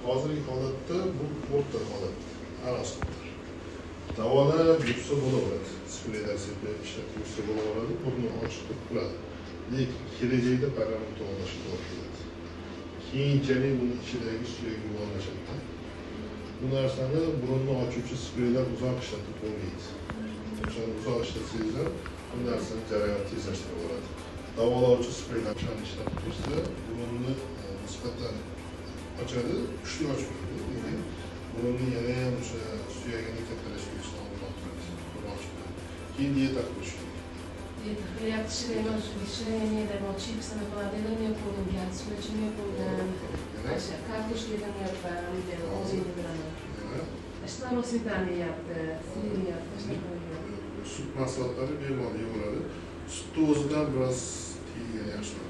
hozirgi holatda bu o'rta holat, arasida. Davolab yursa bo'laveradi. Spreylar sepib ishlatib yursa bo'laveradi, burni ochiq turadi. Lekin kelajakda parametrlashib boshlaydi. Keyinchalik buni ichidagi suyak yuvarlashadi. Bu narsani burunni ochuvchi spreylar uzoq ishlatib bo'lmaydi. O'shani uzoq ishlatsangiz, bu narsani jarayonni tezlashtirib bo'ladi. Davolovchi spreylar ishlatib tursa, burunni nisbatan ochadi, kuchli ochmaydi. Lekin burunni yana ham o'sha suyagini kattalashtirishni oldin turadi. Keyin diyeta qilish kerak. Diyeta shiriniyada chipsini qilaman, yapolgan, smochini yapolgan, kartoshkadan yapaman, og'zingni bilaman. Что сметана yaptı, sireni yaptı, Süt mahsulotları bemalol yevoladi. Sutni o'zidan biroz tiygan yaxshi.